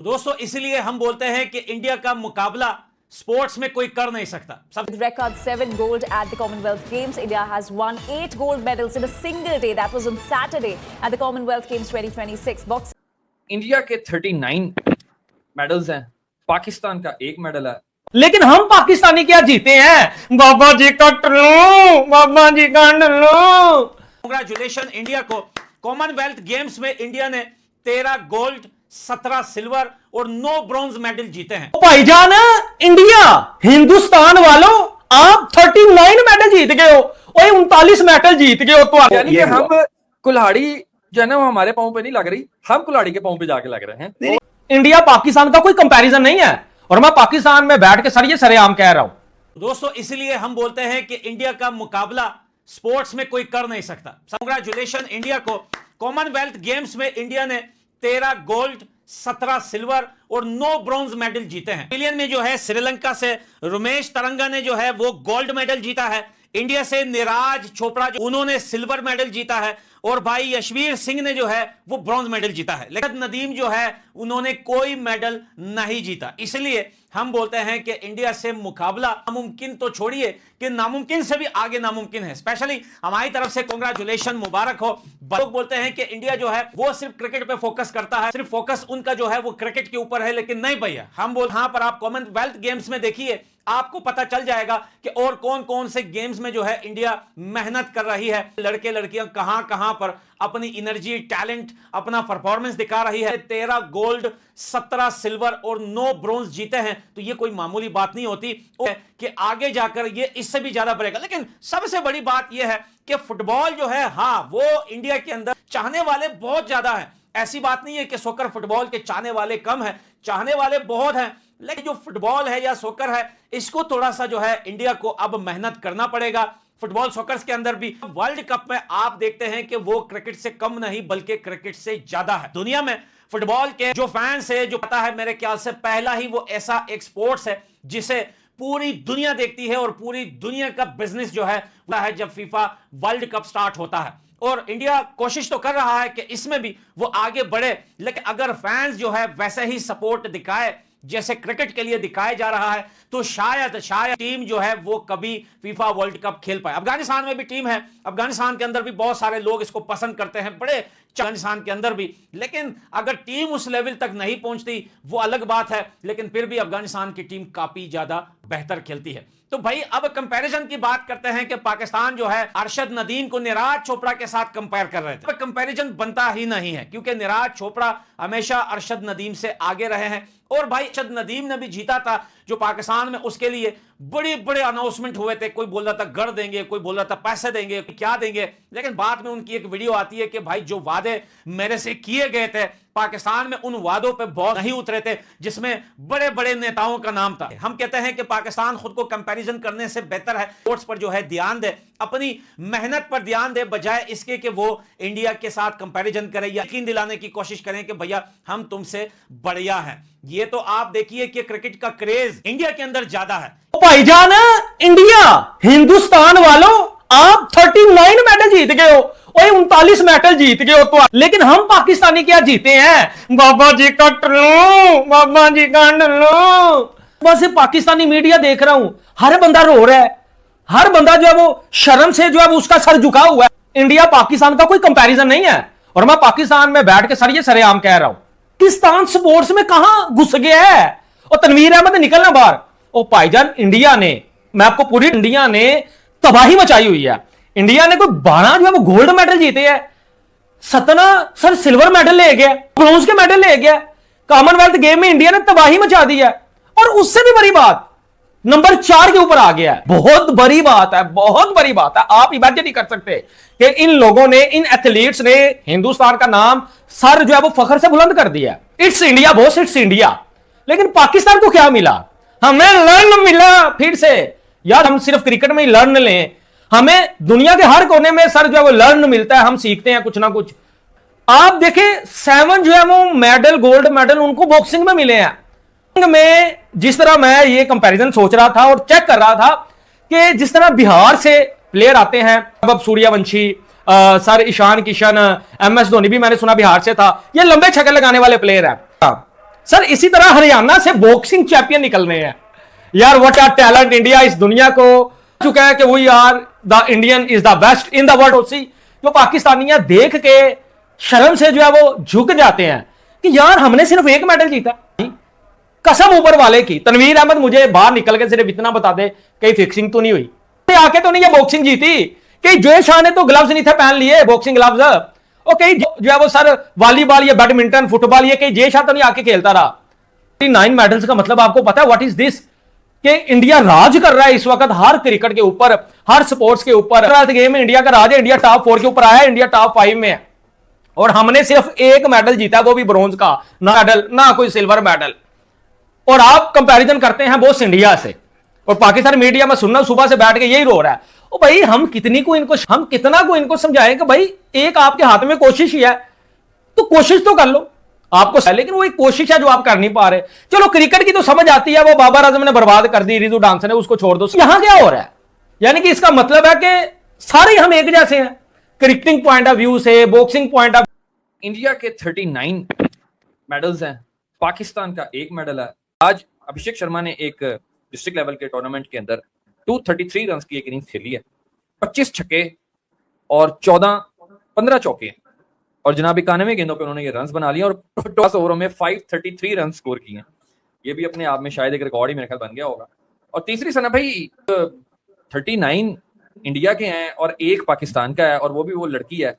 दोस्तों इसलिए हम बोलते हैं कि इंडिया का मुकाबला स्पोर्ट्स में कोई कर नहीं सकता। With record 7 gold at the Commonwealth Games, India has won 8 gold medals in a single day. That was on Saturday at the Commonwealth Games 2026. Boxing. India के 39 मेडल्स हैं, पाकिस्तान का 1 मेडल है। लेकिन हम पाकिस्तानी क्या जीते हैं? बाबा जी का टल्लू, बाबा जी का टल्लू। कांग्रेचुलेशन इंडिया को। कॉमनवेल्थ गेम्स में इंडिया ने 13 गोल्ड, 17 सिल्वर और 9 ब्रॉन्ज मेडल जीते हैं। भाईजान, इंडिया हिंदुस्तान वालों, आप 39 मेडल जीत गए हो और 39 मेडल जीत गए हो। तो यानी कि हम कुल्हाड़ी जो है ना वो हमारे पांव पे नहीं लग रही, हम कुल्हाड़ी के पांव पे जाके लग रहे हैं। इंडिया पाकिस्तान का कोई कंपैरिजन नहीं है और मैं पाकिस्तान में बैठ के सर ये सरेआम कह रहा हूं। दोस्तों इसलिए हम बोलते हैं कि इंडिया का मुकाबला स्पोर्ट्स में कोई कर नहीं सकता। कांग्रेचुलेशन इंडिया को। कॉमनवेल्थ गेम्स में इंडिया ने 13 गोल्ड, 17 सिल्वर और 9 ब्रॉन्ज मेडल जीते हैं। मिलियन में जो है श्रीलंका से रमेश तरंगा ने जो है वो गोल्ड मेडल जीता है। इंडिया से नीरज चोपड़ा जो उन्होंने सिल्वर मेडल जीता है और भाई यशवीर सिंह ने जो है वो ब्रॉन्ज मेडल जीता है। लेकिन नदीम जो है उन्होंने कोई मेडल नहीं जीता। इसलिए हम बोलते हैं कि इंडिया से मुकाबला नामुमकिन तो छोड़िए कि नामुमकिन से भी आगे नामुमकिन है। स्पेशली हमारी तरफ से कांग्रेचुलेशन, मुबारक हो। लोग बोलते हैं कि इंडिया जो है वो सिर्फ क्रिकेट पे फोकस करता है, सिर्फ फोकस उनका जो है वो क्रिकेट के ऊपर है, लेकिन नहीं भैया। हम बोल यहां पर आप कॉमनवेल्थ गेम्स में देखिए, आपको पता चल जाएगा कि और कौन कौन से गेम्स में जो है इंडिया मेहनत कर रही है। लड़के लड़कियां कहां कहां पर अपनी एनर्जी, टैलेंट, अपना परफॉर्मेंस दिखा रही है। 13 गोल्ड, 17 सिल्वर और 9 ब्रॉन्ज जीते हैं, तो ये कोई मामूली बात नहीं होती कि आगे जाकर ये इससे भी ज्यादा बढ़ेगा। लेकिन सबसे बड़ी बात यह है कि फुटबॉल जो है, हां वो इंडिया के अंदर चाहने वाले बहुत ज्यादा हैं। ऐसी बात नहीं है कि सॉकर फुटबॉल के चाहने वाले कम हैं, चाहने वाले बहुत हैं। लेकिन जो फुटबॉल है या सॉकर है, इसको थोड़ा सा जो है इंडिया को अब मेहनत करना पड़ेगा। फुटबॉल सॉकर्स के अंदर भी वर्ल्ड कप में आप देखते हैं कि वो क्रिकेट से कम नहीं बल्कि क्रिकेट से ज्यादा है। दुनिया में फुटबॉल के जो फैंस है, जो पता है, मेरे ख्याल से पहला ही वो ऐसा एक स्पोर्ट्स है जिसे पूरी दुनिया देखती है और पूरी दुनिया का बिजनेस जो है वो है जब फीफा वर्ल्ड कप स्टार्ट होता है। और इंडिया कोशिश तो कर रहा है कि इसमें भी वो आगे बढ़े, लेकिन अगर फैंस जो है वैसे ही सपोर्ट दिखाए जैसे क्रिकेट के लिए दिखाया जा रहा है, तो शायद टीम जो है वो कभी फीफा वर्ल्ड कप खेल पाए। अफगानिस्तान में भी टीम है, अफगानिस्तान के अंदर भी बहुत सारे लोग इसको पसंद करते हैं, बड़े अफगानिस्तान के अंदर भी। लेकिन अगर टीम उस लेवल तक नहीं पहुंचती वो अलग बात है, लेकिन फिर भी अफगानिस्तान की टीम काफी ज्यादा बेहतर खेलती है। तो भाई अब कंपैरिजन की बात करते हैं कि पाकिस्तान जो है अरशद नदीम को नीरज चोपड़ा के साथ कंपेयर कर रहे थे। कंपैरिजन बनता ही नहीं है क्योंकि नीरज चोपड़ा हमेशा अरशद नदीम से आगे रहे हैं। और भाई अरशद नदीम ने भी जीता था जो पाकिस्तान में, उसके लिए बड़े बड़े अनाउंसमेंट हुए थे। कोई बोल रहा था गढ़ देंगे, कोई बोल रहा था पैसे देंगे, क्या देंगे। लेकिन बाद में उनकी एक वीडियो आती है कि भाई जो वादे मेरे से किए गए थे पाकिस्तान में, उन वादों पे बहुत नहीं उतरे थे, जिसमें बड़े बड़े नेताओं का नाम था। हम कहते हैं कि पाकिस्तान खुद को कंपैरिजन करने से बेहतर है स्पोर्ट्स पर जो है ध्यान दे, अपनी मेहनत पर ध्यान दे, बजाय इसके कि वो इंडिया के साथ कंपैरिजन करे या यकीन दिलाने की कोशिश करें कि भैया हम तुमसे बढ़िया हैं। ये तो आप देखिए कि क्रिकेट का क्रेज इंडिया के अंदर ज्यादा है। भाईजान, इंडिया हिंदुस्तान वालों, आप 39 मेडल जीत गए हो और 39 मेडल जीत गए हो। तो लेकिन हम पाकिस्तानी क्या जीते हैं? बाबा जी का टल्लू, बाबा जी का टल्लू। बस पाकिस्तानी मीडिया देख रहा हूं, हर बंदा रो रहा है, हर बंदा जो है वो शर्म से जो है उसका सर झुका हुआ है। इंडिया पाकिस्तान का कोई कंपैरिजन नहीं है और मैं पाकिस्तान में बैठ के सर ये सरेआम कह रहा हूं। पाकिस्तान स्पोर्ट्स में कहां घुस गया है? और तनवीर अहमद निकलना बाहर। ओ भाईजान, इंडिया ने, मैं आपको पूरी इंडिया ने तबाही मचाई हुई है। इंडिया ने कोई 12 जो है वो गोल्ड मेडल जीते हैं, 17 सर सिल्वर मेडल ले गया, ब्रॉन्ज के मेडल ले गया। कॉमनवेल्थ गेम में इंडिया ने तबाही मचा दी है और उससे भी बड़ी बात नंबर 4 के ऊपर आ गया है। बहुत बड़ी बात है, बहुत बड़ी बात है। आप इमेजिन नहीं कर सकते कि इन लोगों ने, इन एथलीट्स ने हिंदुस्तान का नाम सर जो है वो फखर से बुलंद कर दिया। It's India boss, it's India. लेकिन पाकिस्तान को क्या मिला? हमें लर्न मिला फिर से। यार हम सिर्फ क्रिकेट में ही लर्न लें, हमें दुनिया के हर कोने में सर जो है वो लर्न मिलता है, हम सीखते हैं कुछ ना कुछ। आप देखें 7 जो है वो मेडल, गोल्ड मेडल उनको बॉक्सिंग में मिले हैं। में जिस तरह मैं ये कंपैरिजन सोच रहा था और चेक कर रहा था कि जिस तरह बिहार से प्लेयर आते हैं, अब सूर्यवंशी, सर ईशान किशन, MS धोनी भी मैंने सुना बिहार से था, ये लंबे छक्के लगाने वाले प्लेयर हैं। सर इसी तरह हरियाणा से बॉक्सिंग चैंपियन निकल रहे हैं यार। व्हाट आर टैलेंट इंडिया इस दुनिया को चुका है कि we are the Indian is the best in the world. उसी जो पाकिस्तानी देख के शर्म से जो है वो झुक जाते हैं कि यार हमने सिर्फ एक मेडल जीता। कसम ऊपर वाले की, तनवीर अहमद मुझे बाहर निकल के सिर्फ इतना बता दे कहीं फिक्सिंग तो नहीं हुई, आके तो नहीं ये बॉक्सिंग जीती। कहीं जय शाह ने तो ग्लव्स नहीं थे पहन लिए, बॉक्सिंग ग्लव्स। और कहीं जो है वो सर वॉलीबॉल या बैडमिंटन फुटबॉल ये कहीं जय शाह तो नहीं आके खेलता रहा। 9 मेडल्स का मतलब आपको पता है व्हाट इज दिस? कि इंडिया राज कर रहा है इस वक्त हर क्रिकेट के ऊपर, हर स्पोर्ट्स के ऊपर। गेम में इंडिया का राज है, इंडिया टॉप 4 के ऊपर आया है, इंडिया टॉप 5 में है। और हमने सिर्फ एक मेडल जीता, वो भी ब्रॉन्ज का, ना मेडल ना कोई सिल्वर मेडल। और आप कंपैरिजन करते हैं बोस इंडिया से, और पाकिस्तान मीडिया में सुनना सुबह से बैठ के यही रो रहा है। ओ भाई हम कितना को इनको समझाएं कि भाई एक आपके हाथ में कोशिश ही है, तो कोशिश तो कर लो आपको, लेकिन वो एक कोशिश है जो आप कर नहीं पा रहे। चलो क्रिकेट की तो समझ आती है, वो बाबर आजम ने बर्बाद कर दी, रिजू डांस ने, उसको छोड़ दो। यहां क्या हो रहा है? यानी कि इसका मतलब है कि सारे हम एक जैसे हैं क्रिकेटिंग पॉइंट ऑफ व्यू से, बॉक्सिंग पॉइंट ऑफ। इंडिया के 39 मेडल्स हैं, पाकिस्तान का 1 मेडल है। आज अभिषेक शर्मा ने एक डिस्ट्रिक्ट लेवल के टूर्नामेंट के अंदर 233 रन की एक इनिंग्स खेली है, 25 छक्के और 15 चौके, और जनाब 91 गेंदों पे उन्होंने ये रन्स बना लिए और 10 ओवरों में 533 रन स्कोर किए हैं। ये भी अपने आप में शायद एक रिकॉर्ड ही मेरे ख्याल बन गया होगा। और तीसरी सना भाई 39 इंडिया के हैं और 1 पाकिस्तान का है, और वो भी वो लड़की है।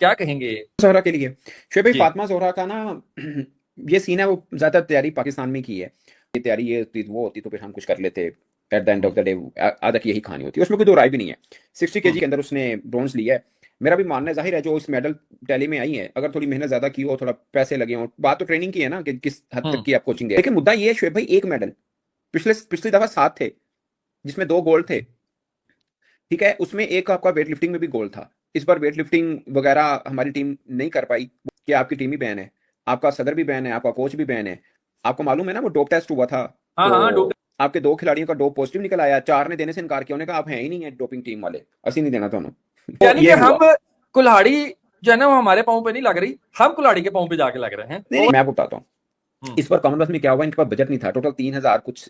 क्या कहेंगे जोहरा के लिए? शोएब भाई, फातिमा जोहरा का ना ये सीन है, वो ज्यादा तैयारी पाकिस्तान में की है। ये तैयारी ये होती वो होती तो फिर हम कुछ कर लेते। At the end of the day आधा की यही कहानी होती है, उसमें कोई दो राय भी नहीं है। 60 kg के अंदर उसने ब्रॉन्ज लिया है। मेरा भी मानना जाहिर है जो इस मेडल टैली में आई है, अगर थोड़ी मेहनत ज्यादा की हो, थोड़ा पैसे लगे हो, बात तो ट्रेनिंग की है ना कि किस हद तक की आप कोचिंग दे। लेकिन मुद्दा ये है शोएब भाई, 1 मेडल, पिछली दफा 7 थे जिसमें 2 गोल्ड थे, ठीक है, उसमें एक आपका वेट लिफ्टिंग में भी गोल्ड था। इस बार वेट लिफ्टिंग वगैरह हमारी टीम नहीं कर पाई कि आपकी टीम ही बैन है, आपका सदर भी बैन है, आपका कोच भी बैन है। आपको मालूम है ना वो डोप टेस्ट हुआ था, तो आपके 2 खिलाड़ियों का डोप पॉजिटिव निकल आया, 4 ने देने से इनकार किया, उन्होंने कहा आप हैं ही नहीं है डोपिंग टीम वाले, असली नहीं देना ਤੁਹਾਨੂੰ। यानी कि हम कुल्हाड़ी जो है ना वो हमारे पाँव पे नहीं लग रही, हम कुल्हाड़ी के पाँव पे जाके लग रहे हैं। नहीं, मैं आपको बताता हूँ इस बार कॉमनवेल्थ में क्या हुआ, इनके पास बजट नहीं था, टोटल 3000 कुछ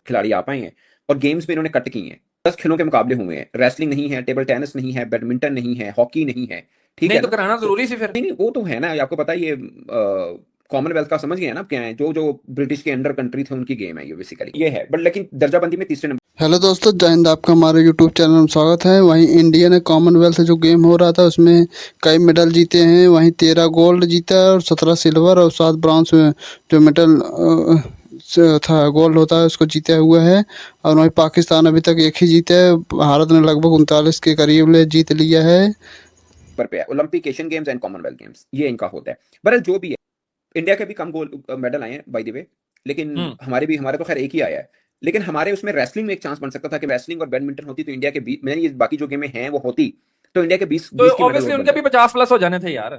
खिलाड़ी आ पाए हैं, और गेम्स में इन्होंने कट की हैं। 10 खेलों के मुकाबले हुए हैं, रेसलिंग नहीं है, टेबल टेनिस नहीं है, बैडमिंटन नहीं है, हॉकी नहीं है, ठीक है, तो कराना जरूरी सी फिर। नहीं वो तो है ना, आपको पता है ये कॉमनवेल्थ का समझ गए ना क्या है, जो ब्रिटिश के अंडर कंट्री थे उनकी गेम है ये बेसिकली, ये है। बट लेकिन दर्जाबंदी में 3रे नंबर। हेलो दोस्तों, जय हिंद। आपका हमारे यूट्यूब चैनल में स्वागत है। वहीं इंडिया ने कॉमनवेल्थ जो गेम हो रहा था उसमें कई मेडल जीते हैं। वहीं 13 गोल्ड जीता है और 17 सिल्वर और 7 ब्रॉन्ज जो मेडल था गोल्ड होता है उसको जीता हुआ है। और वहीं पाकिस्तान अभी तक 1 ही जीता है। भारत ने लगभग 39 के करीब जीत लिया है। पर पे Olympic, Asian games and Commonwealth games ये इनका होता है। बहरहाल जो भी है, इंडिया के भी कम गोल्ड मेडल आए हैं बाय द वे, लेकिन हमारे तो खैर 1 ही आया है। लेकिन हमारे उसमें रेसलिंग में एक चांस बन सकता था कि रेसलिंग और बैडमिंटन होती तो इंडिया के 20, मैंने ये बाकी जो गेमें हैं वो होती तो इंडिया के 20 तो ऑब्वियसली उनके भी 50+ हो जाने थे यार।